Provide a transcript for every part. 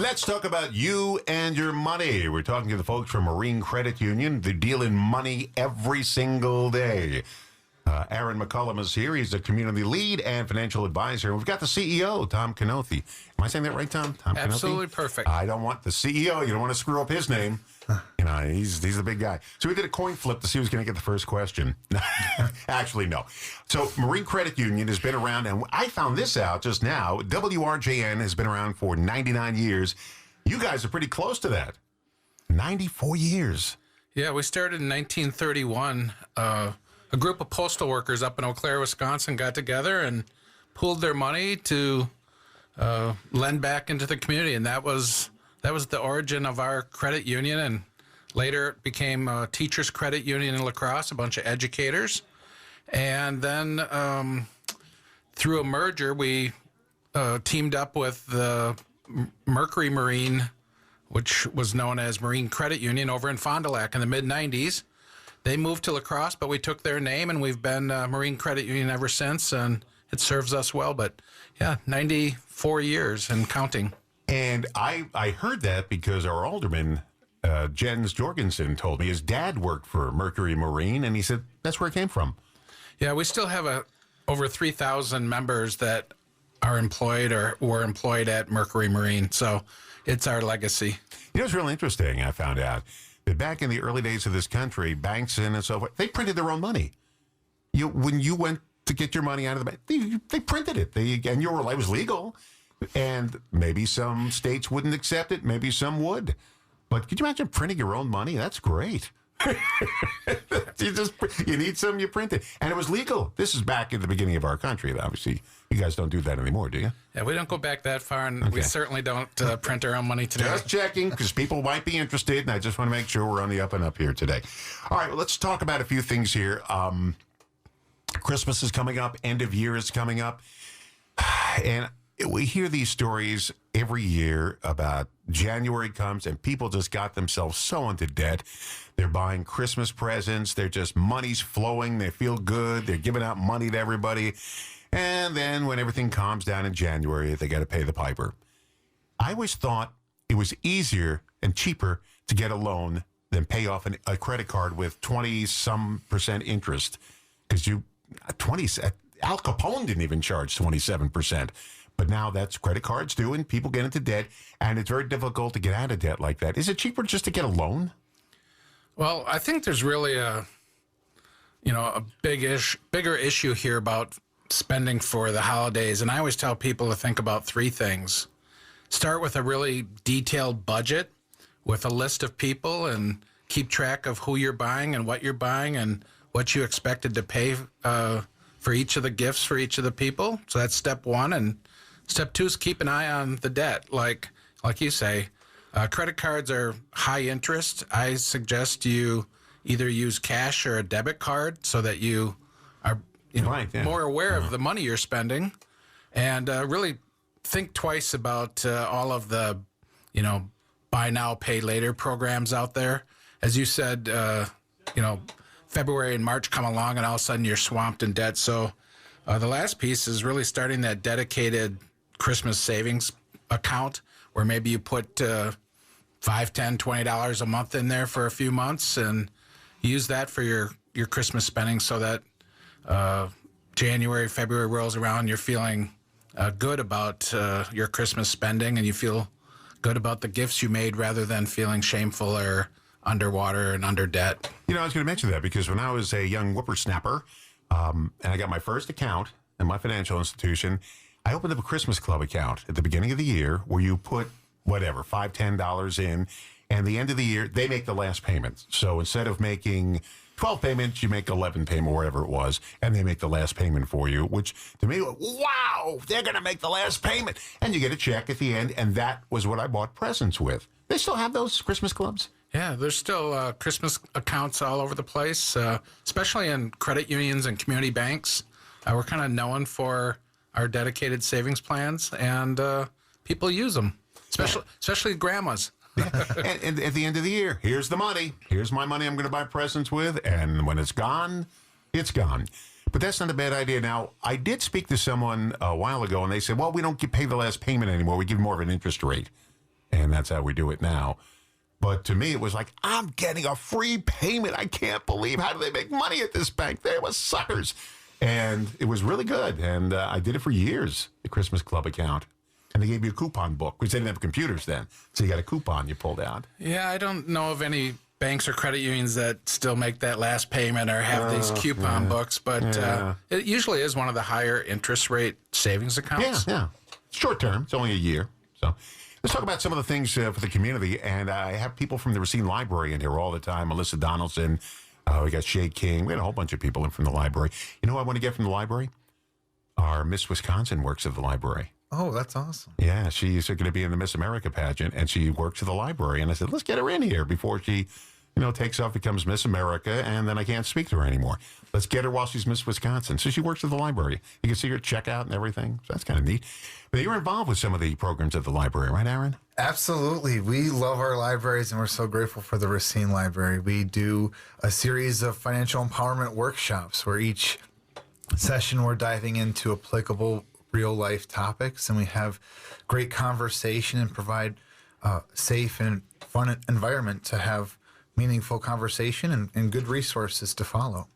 Let's talk about you and your money. We're talking to the folks from Marine Credit Union. They deal in money every single day. Aaron McCullum is here. He's a community lead and financial advisor. We've got the CEO, Tom Canothi. Am I saying that right, Tom? Tom Absolutely Canothi? perfect. I don't want the CEO. You don't want to screw up his name. You know, he's the big guy. So we did a coin flip to see who's going to get the first question. Actually, no. So Marine Credit Union has been around, and I found this out just now. WRJN has been around for 99 years. You guys are pretty close to that. 94 years. Yeah, we started in 1931. A group of postal workers up in Eau Claire, Wisconsin got together and pooled their money to lend back into the community, and that was the origin of our credit union. And later it became a teachers credit union in La Crosse, a bunch of educators. And then through a merger, we teamed up with the Mercury Marine, which was known as Marine Credit Union, over in Fond du Lac in the mid-90s. They moved to La Crosse, but we took their name, and we've been Marine Credit Union ever since, and it serves us well. But, yeah, 94 years and counting. And I heard that because our alderman, Jens Jorgensen, told me his dad worked for Mercury Marine, and he said that's where it came from. Yeah, we still have over 3,000 members that are employed or were employed at Mercury Marine, so it's our legacy. You know, it's really interesting, I found out, that back in the early days of this country, banks and so forth, they printed their own money. When you went to get your money out of the bank, they printed it. And it was legal. And maybe some states wouldn't accept it. Maybe some would. But could you imagine printing your own money? That's great. You need some, you print it. And it was legal. This is back at the beginning of our country. Obviously, you guys don't do that anymore, do you? Yeah, we don't go back that far, and we certainly don't print our own money today. Just checking, because people might be interested, and I just want to make sure we're on the up and up here today. All right, well, let's talk about a few things here. Christmas is coming up. End of year is coming up. And we hear these stories every year about January comes and people just got themselves so into debt. They're buying Christmas presents. They're just money's flowing. They feel good. They're giving out money to everybody. And then when everything calms down in January, they got to pay the piper. I always thought it was easier and cheaper to get a loan than pay off a credit card with 20-some% interest. Because Al Capone didn't even charge 27%. But now that's credit cards do, and people get into debt, and it's very difficult to get out of debt like that. Is it cheaper just to get a loan? Well, I think there's really a bigger issue here about spending for the holidays. And I always tell people to think about three things. Start with a really detailed budget with a list of people and keep track of who you're buying and what you're buying and what you expected to pay for each of the gifts for each of the people. So that's step one. And step two is keep an eye on the debt. Like you say, credit cards are high interest. I suggest you either use cash or a debit card so that you are more aware of the money you're spending, and really think twice about all of the buy now, pay later programs out there. As you said, February and March come along and all of a sudden you're swamped in debt. So the last piece is really starting that dedicated Christmas savings account where maybe you put $5, $10, $20 a month in there for a few months and use that for your Christmas spending so that January, February rolls around, you're feeling good about your Christmas spending and you feel good about the gifts you made rather than feeling shameful or underwater and under debt. I was going to mention that because when I was a young whippersnapper and I got my first account in my financial institution, I opened up a Christmas Club account at the beginning of the year where you put whatever, $5, $10 in, and the end of the year, they make the last payment. So instead of making 12 payments, you make 11 payments, whatever it was, and they make the last payment for you, which to me, wow, they're going to make the last payment. And you get a check at the end, and that was what I bought presents with. They still have those Christmas clubs? Yeah, there's still Christmas accounts all over the place, especially in credit unions and community banks. We're kind of known for our dedicated savings plans, and people use them, especially grandmas. And at the end of the year, here's the money. Here's my money I'm going to buy presents with, and when it's gone, it's gone. But that's not a bad idea. Now, I did speak to someone a while ago, and they said, well, we don't pay the last payment anymore. We give more of an interest rate. and that's how we do it now. But to me, it was like, I'm getting a free payment. I can't believe, how do they make money at this bank? They were suckers. And it was really good. And I did it for years, the Christmas Club account. And they gave you a coupon book, because they didn't have computers then. So you got a coupon you pulled out. Yeah, I don't know of any banks or credit unions that still make that last payment or have these coupon books, but it usually is one of the higher interest rate savings accounts. Yeah. Short term. It's only a year. So let's talk about some of the things for the community. And I have people from the Racine Library in here all the time. Melissa Donaldson. We got Shay King. We had a whole bunch of people in from the library. You know who I want to get from the library? Our Miss Wisconsin works at the library. Oh, that's awesome. Yeah, she's going to be in the Miss America pageant, and she works at the library. And I said, let's get her in here before she, takes off, becomes Miss America, and then I can't speak to her anymore. Let's get her while she's Miss Wisconsin. So she works at the library. You can see her at checkout and everything. So that's kind of neat. But you're involved with some of the programs at the library, right, Aaron? Absolutely. We love our libraries, and we're so grateful for the Racine Library. We do a series of financial empowerment workshops where each session we're diving into applicable real-life topics, and we have great conversation and provide a safe and fun environment to have meaningful conversation and good resources to follow.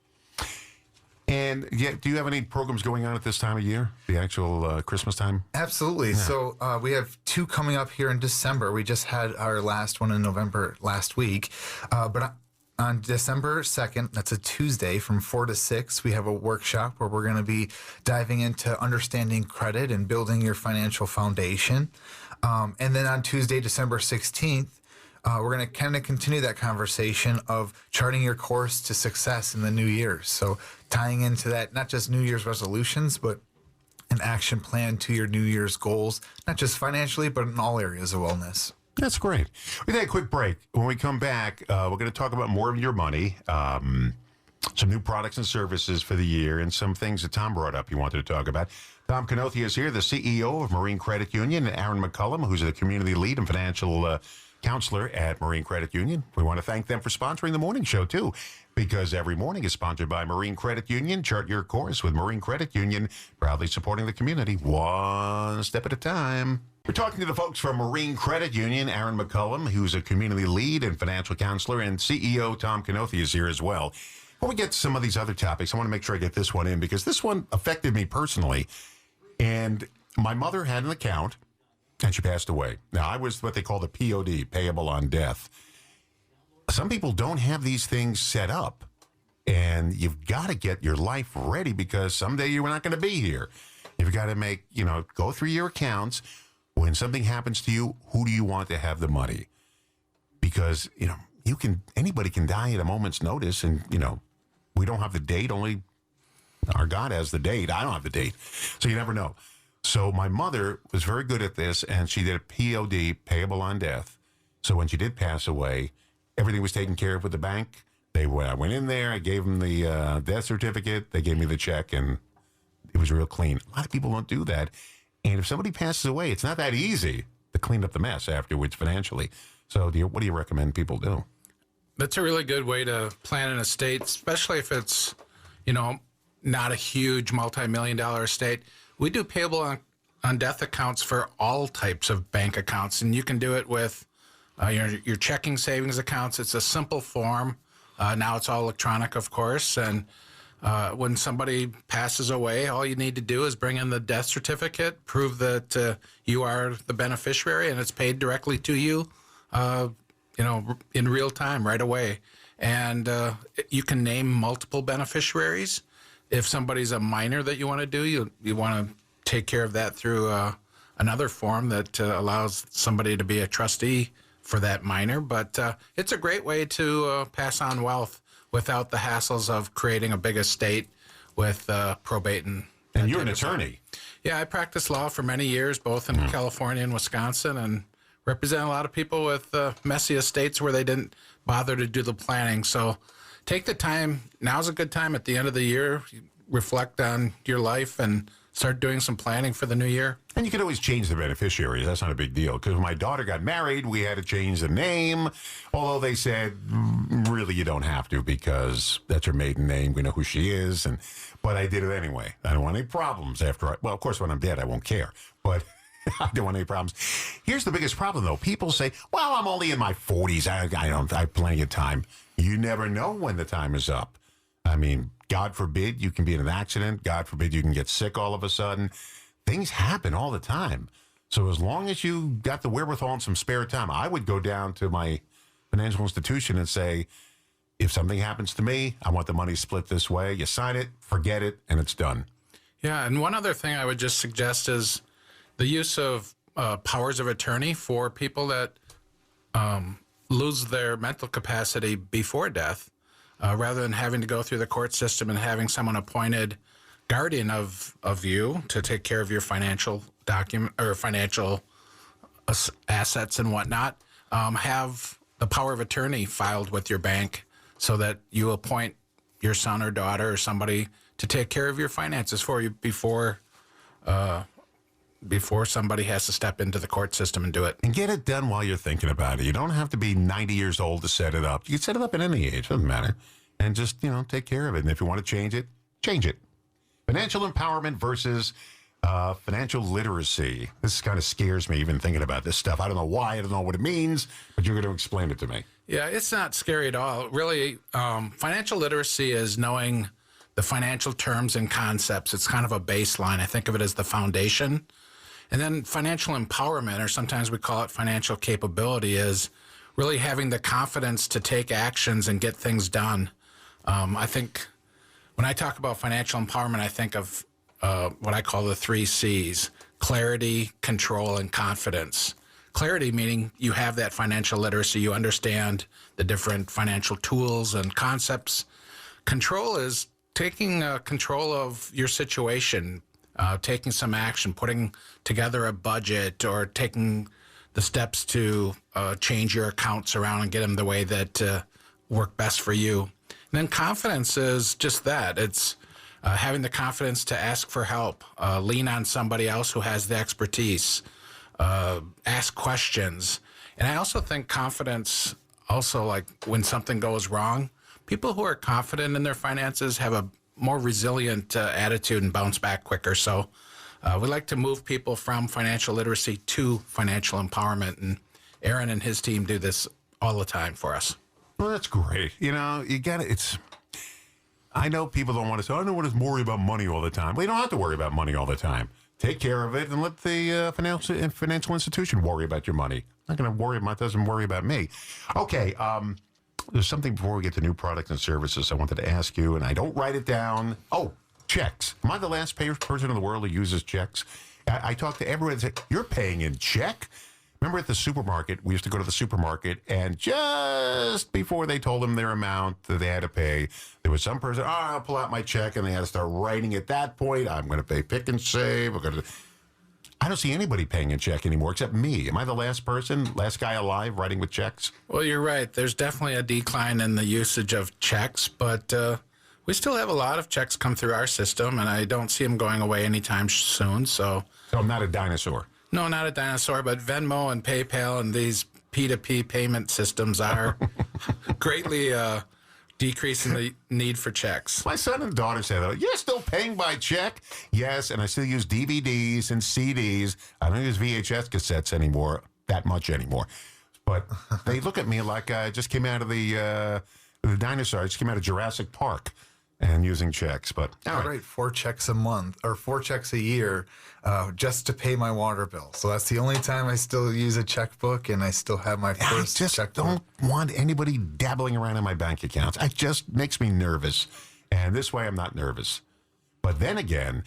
And do you have any programs going on at this time of year, the actual Christmas time? Absolutely. Yeah. So we have two coming up here in December. We just had our last one in November last week. But on December 2nd, that's a Tuesday from 4 to 6, we have a workshop where we're going to be diving into understanding credit and building your financial foundation. And then on Tuesday, December 16th, we're going to kind of continue that conversation of charting your course to success in the new year. So tying into that, not just New Year's resolutions, but an action plan to your New Year's goals, not just financially, but in all areas of wellness. That's great. We take a quick break. When we come back, we're going to talk about more of your money, some new products and services for the year, and some things that Tom brought up he wanted to talk about. Tom Canothia is here, the CEO of Marine Credit Union, and Aaron McCullum, who's the community lead and financial counselor at Marine Credit Union. We want to thank them for sponsoring the morning show, too, because every morning is sponsored by Marine Credit Union. Chart your course with Marine Credit Union, proudly supporting the community one step at a time. We're talking to the folks from Marine Credit Union. Aaron McCullum, who's a community lead and financial counselor, and CEO Tom Canothia is here as well. Before we get to some of these other topics, I want to make sure I get this one in, because this one affected me personally. And my mother had an account, and she passed away. Now, I was what they call the POD, payable on death. Some people don't have these things set up, and you've got to get your life ready, because someday you're not going to be here. You've got to make, go through your accounts. When something happens to you, who do you want to have the money? Because, anybody can die at a moment's notice, and, we don't have the date, only our God has the date. I don't have the date, so you never know. So my mother was very good at this, and she did a POD, payable on death. So when she did pass away, everything was taken care of with the bank. I went in there, I gave them the death certificate, they gave me the check, and it was real clean. A lot of people don't do that. And if somebody passes away, it's not that easy to clean up the mess afterwards financially. So what do you recommend people do? That's a really good way to plan an estate, especially if it's, not a huge multi-million-dollar estate. We do payable on death accounts for all types of bank accounts, and you can do it with your checking savings accounts. It's a simple form. Now it's all electronic, of course, and when somebody passes away, all you need to do is bring in the death certificate, prove that you are the beneficiary, and it's paid directly to you, in real time, right away. And you can name multiple beneficiaries. If somebody's a minor that you want to do, you want to take care of that through another form that allows somebody to be a trustee for that minor. But it's a great way to pass on wealth without the hassles of creating a big estate with probate and you're an attorney. Yeah, I practiced law for many years, both in California and Wisconsin, and represent a lot of people with messy estates where they didn't bother to do the planning. So take the time. Now's a good time at the end of the year. Reflect on your life and start doing some planning for the new year. And you can always change the beneficiaries. That's not a big deal. Because when my daughter got married, we had to change the name. Although they said, really, you don't have to, because that's her maiden name. We know who she is. But I did it anyway. I don't want any problems after. Well, of course, when I'm dead, I won't care. But I don't want any problems. Here's the biggest problem, though. People say, well, I'm only in my 40s. I have plenty of time. You never know when the time is up. I mean, God forbid you can be in an accident. God forbid you can get sick all of a sudden. Things happen all the time. So as long as you got the wherewithal and some spare time, I would go down to my financial institution and say, if something happens to me, I want the money split this way. You sign it, forget it, and it's done. Yeah, and one other thing I would just suggest is the use of powers of attorney for people that lose their mental capacity before death, rather than having to go through the court system and having someone appointed guardian of you to take care of your financial financial assets and whatnot. Have the power of attorney filed with your bank so that you appoint your son or daughter or somebody to take care of your finances for you before somebody has to step into the court system and do it. And get it done while you're thinking about it. You don't have to be 90 years old to set it up. You can set it up at any age, doesn't matter. And just, take care of it. And if you want to change it, change it. Financial empowerment versus financial literacy. This kind of scares me even thinking about this stuff. I don't know why. I don't know what it means, but you're going to explain it to me. Yeah, it's not scary at all. Really, financial literacy is knowing the financial terms and concepts. It's kind of a baseline. I think of it as the foundation. And then financial empowerment, or sometimes we call it financial capability, is really having the confidence to take actions and get things done. I think when I talk about financial empowerment, I think of what I call the 3 C's: clarity, control, and confidence. Clarity meaning you have that financial literacy, you understand the different financial tools and concepts. Control is taking control of your situation, taking some action, putting together a budget, or taking the steps to change your accounts around and get them the way that work best for you. And then confidence is just that. It's having the confidence to ask for help, lean on somebody else who has the expertise, ask questions. And I also think confidence, also like when something goes wrong, people who are confident in their finances have a more resilient attitude and bounce back quicker. So we like to move people from financial literacy to financial empowerment. And Aaron and his team do this all the time for us. Well, that's great. You got it. I know people don't want to say, I don't want to worry about money all the time. Well, you don't have to worry about money all the time. Take care of it and let the financial institution worry about your money. I'm not going to worry about, doesn't worry about me. Okay. There's something before we get to new products and services I wanted to ask you, and I don't write it down. Oh, checks. Am I the last person in the world who uses checks? I talk to everyone and say, you're paying in check? Remember at the supermarket, we used to go to the supermarket, and just before they told them their amount that they had to pay, there was some person, I'll pull out my check, and they had to start writing at that point. I'm going to pay Pick and Save. I don't see anybody paying in check anymore except me. Am I the last guy alive writing with checks? Well, you're right. There's definitely a decline in the usage of checks, but we still have a lot of checks come through our system, and I don't see them going away anytime soon. So I'm not a dinosaur. No, not a dinosaur, but Venmo and PayPal and these P2P payment systems are greatly decreasing the need for checks. My son and daughter say that. You're still paying by check? Yes, and I still use DVDs and CDs. I don't use VHS cassettes anymore, that much anymore. But they look at me like I just came out of the dinosaur. I just came out of Jurassic Park and using checks. But I write 4 checks a month or 4 checks a year just to pay my water bill. So that's the only time I still use a checkbook, and I still have my first checkbook. I just don't want anybody dabbling around in my bank accounts. It just makes me nervous. And this way I'm not nervous. But then again,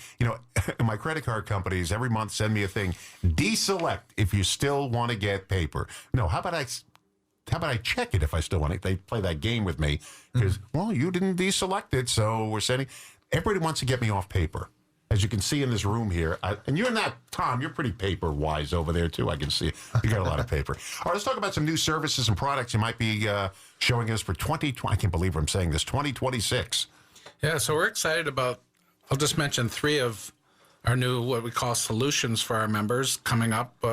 my credit card companies every month send me a thing. Deselect if you still want to get paper. No, how about I check it if I still want it? They play that game with me because, well, you didn't deselect it, so we're sending. Everybody wants to get me off paper. As you can see in this room here, and you're not, Tom, you're pretty paper-wise over there, too. I can see you got a lot of paper. All right, let's talk about some new services and products you might be showing us for 2020. I can't believe I'm saying this, 2026. Yeah, so we're excited about, I'll just mention 3 of our new, what we call solutions for our members coming up.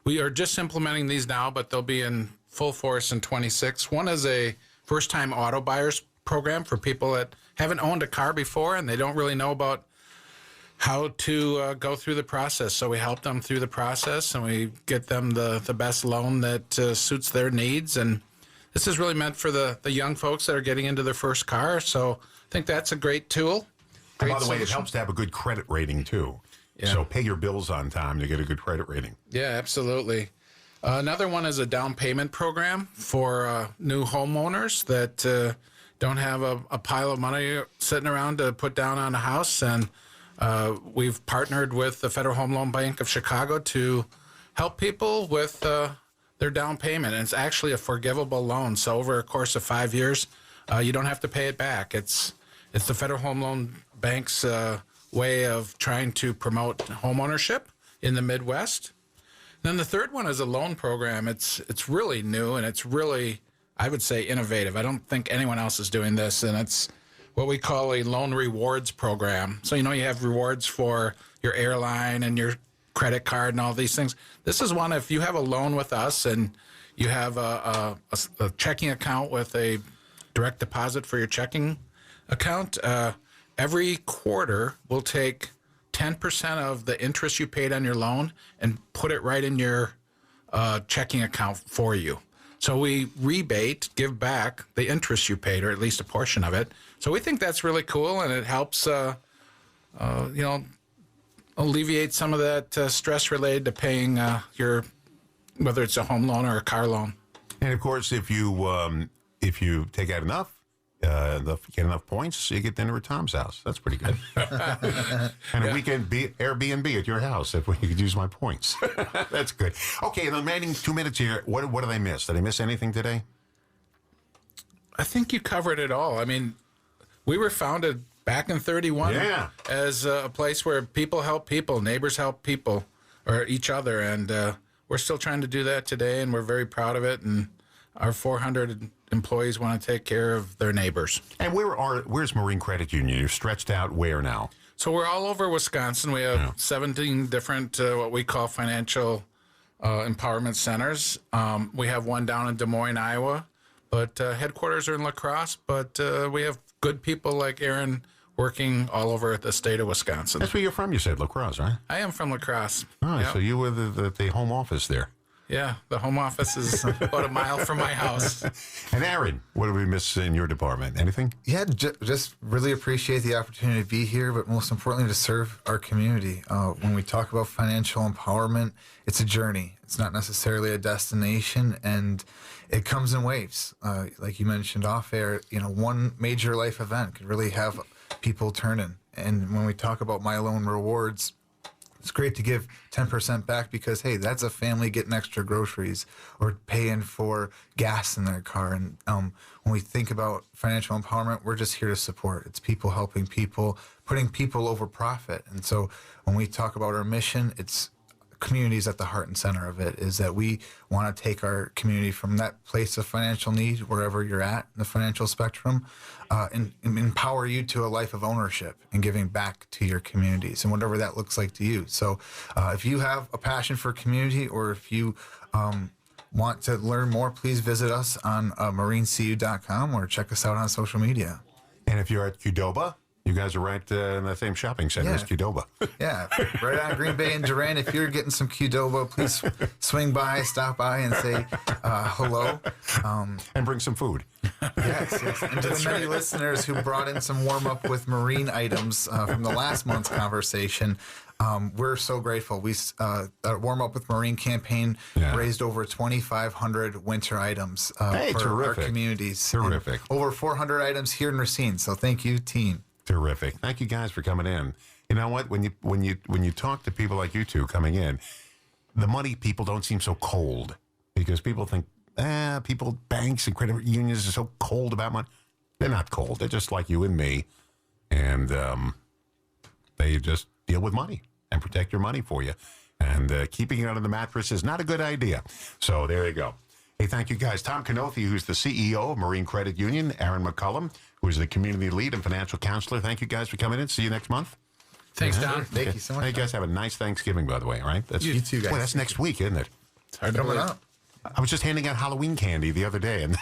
We are just implementing these now, but they'll be in full force in 26. One is a first-time auto buyers program for people that haven't owned a car before and they don't really know about how to go through the process. So we help them through the process, and we get them the best loan that suits their needs. And this is really meant for the young folks that are getting into their first car. So I think that's a great tool. And Great by the way, it solution. helps to have a good credit rating too. Yeah. So pay your bills on time to get a good credit rating. Yeah, absolutely. Another one is a down payment program for new homeowners that don't have a pile of money sitting around to put down on a house. And we've partnered with the Federal Home Loan Bank of Chicago to help people with their down payment. And it's actually a forgivable loan. So over a course of 5 years, you don't have to pay it back. It's the Federal Home Loan Bank's way of trying to promote homeownership in the Midwest. Then the third one is a loan program. It's really new, and it's really, I would say, innovative. I don't think anyone else is doing this, and it's what we call a loan rewards program. So, you have rewards for your airline and your credit card and all these things. This is one, if you have a loan with us and you have a checking account with a direct deposit for your checking account, every quarter we'll take 10% of the interest you paid on your loan and put it right in your checking account for you. So we rebate, give back the interest you paid, or at least a portion of it. So we think that's really cool, and it helps, alleviate some of that stress related to paying whether it's a home loan or a car loan. And of course, if you take out enough, get enough points, you get dinner at Tom's house. That's pretty good. And a weekend Airbnb at your house if you could use my points. That's good. Okay, in the remaining 2 minutes here, what did I miss? Did I miss anything today? I think you covered it all. I mean, we were founded back in 31 as a place where people help people, neighbors help people or each other. And we're still trying to do that today, and we're very proud of it. And our 400 employees want to take care of their neighbors. And where's Marine Credit Union? You're stretched out where now? So we're all over Wisconsin. We have 17 different what we call financial empowerment centers. We have one down in Des Moines, Iowa, but headquarters are in La Crosse. But we have good people like Aaron working all over the state of Wisconsin. That's where you're from, you said, La Crosse, right? I am from La Crosse. Oh, Yep. so you were the home office there. Yeah, the home office is about a mile from my house. And Aaron, what did we miss in your department? Anything? Yeah, just really appreciate the opportunity to be here, but most importantly, to serve our community. When we talk about financial empowerment, it's a journey. It's not necessarily a destination, and it comes in waves. Like you mentioned off air, one major life event could really have people turning. And when we talk about My Loan Rewards, it's great to give 10% back because, hey, that's a family getting extra groceries or paying for gas in their car. And when we think about financial empowerment, we're just here to support. It's people helping people, putting people over profit. And so when we talk about our mission, it's communities at the heart and center of it, is that we want to take our community from that place of financial need, wherever you're at in the financial spectrum, and empower you to a life of ownership and giving back to your communities and whatever that looks like to you. So if you have a passion for community, or if you want to learn more, please visit us on marinecu.com or check us out on social media. And if you're at Qdoba, you guys are right in the same shopping center as Qdoba. Yeah, right on Green Bay and Durant. If you're getting some Qdoba, please swing by, stop by, and say hello. And bring some food. Yes. And to the many listeners who brought in some warm-up with marine items from the last month's conversation, we're so grateful. Our Warm Up with Marine campaign raised over 2,500 winter items for our communities. Terrific. And over 400 items here in Racine. So thank you, team. Terrific. Thank you guys for coming in. You know what? When you talk to people like you two coming in, the money people don't seem so cold, because people think, banks and credit unions are so cold about money. They're not cold. They're just like you and me, and they just deal with money and protect your money for you. And keeping it under the mattress is not a good idea. So there you go. Hey, thank you guys. Tom Canothy, who's the CEO of Marine Credit Union, Aaron McCullum, who's the community lead and financial counselor. Thank you guys for coming in. See you next month. Thanks, Don. Thank you so much. Hey, guys, have a nice Thanksgiving, by the way, all right? That's, You too, guys. Boy, that's next week, isn't it? It's hard to Coming believe. up. I was just handing out Halloween candy the other day, and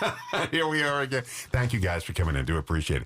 here we are again. Thank you guys for coming in. Do appreciate it.